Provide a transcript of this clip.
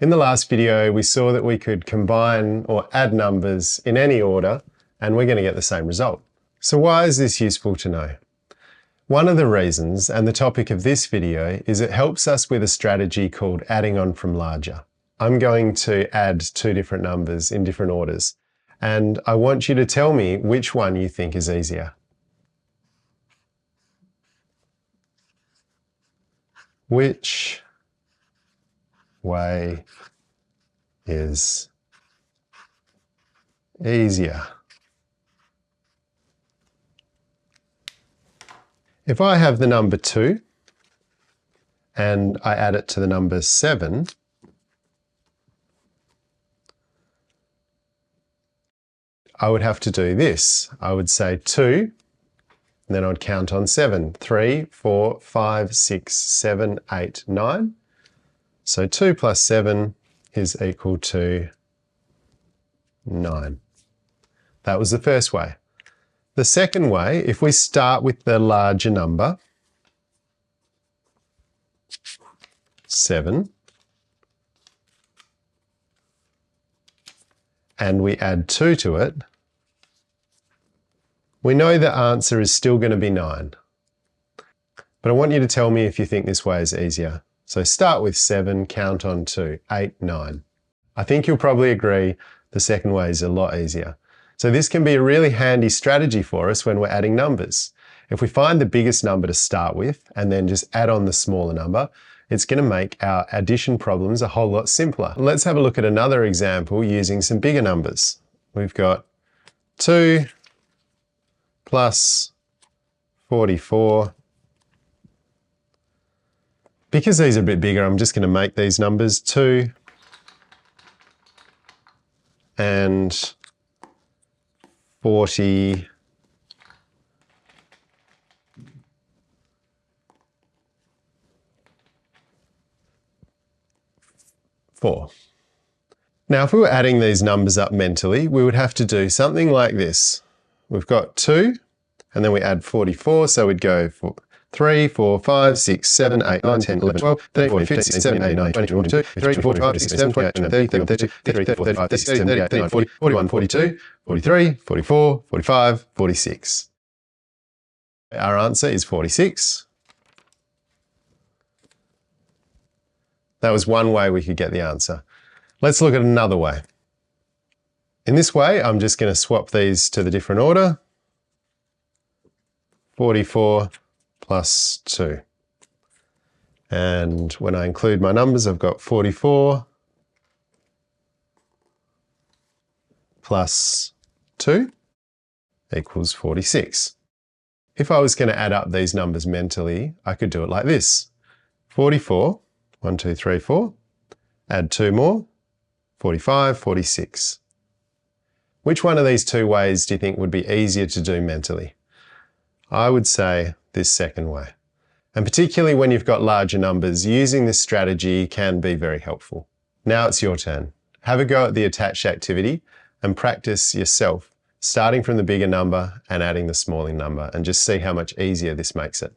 In the last video, we saw that we could combine or add numbers in any order, and we're going to get the same result. So why is this useful to know? One of the reasons, and the topic of this video, is it helps us with a strategy called adding on from larger. I'm going to add two different numbers in different orders, and I want you to tell me which one you think is easier. Which way is easier? If I have the number 2 and I add it to the number 7, I would have to do this. I would say 2, and then I'd count on 7. 3, 4, 5, 6, 7, 8, 9. So 2 plus 7 is equal to 9. That was the first way. The second way, if we start with the larger number, 7, and we add 2 to it, we know the answer is still going to be 9. But I want you to tell me if you think this way is easier. So start with 7, count on 2, 8, 9. I think you'll probably agree the second way is a lot easier. So this can be a really handy strategy for us when we're adding numbers. If we find the biggest number to start with and then just add on the smaller number, it's going to make our addition problems a whole lot simpler. Let's have a look at another example using some bigger numbers. We've got 2 plus 44. Because these are a bit bigger, I'm just going to make these numbers 2 and 40. Now, if we were adding these numbers up mentally, we would have to do something like this. We've got 2, and then we add 44, so we'd go for 3, 4, 5, 6, 7, 8, 9, 10, 11, 12, 13, 14, 15, 16, 17, 18, 19, 20, 21, 22, 23, 24, 25, 26, 27, 28, 29, 30, 31, 32, 33, 34, 35, 36, 37, 38, 39, 40, 41, 42, 43, 44, 45, 46. Our answer is 46. That was one way we could get the answer. Let's look at another way. In this way, I'm just going to swap these to the different order. 44 plus 2. And when I include my numbers, I've got 44 plus 2 equals 46. If I was going to add up these numbers mentally, I could do it like this. 44, 1, 2, 3, 4, add 2 more, 45, 46. Which one of these two ways do you think would be easier to do mentally? I would say this second way. And particularly when you've got larger numbers, using this strategy can be very helpful. Now it's your turn. Have a go at the attached activity and practice yourself, starting from the bigger number and adding the smaller number, and just see how much easier this makes it.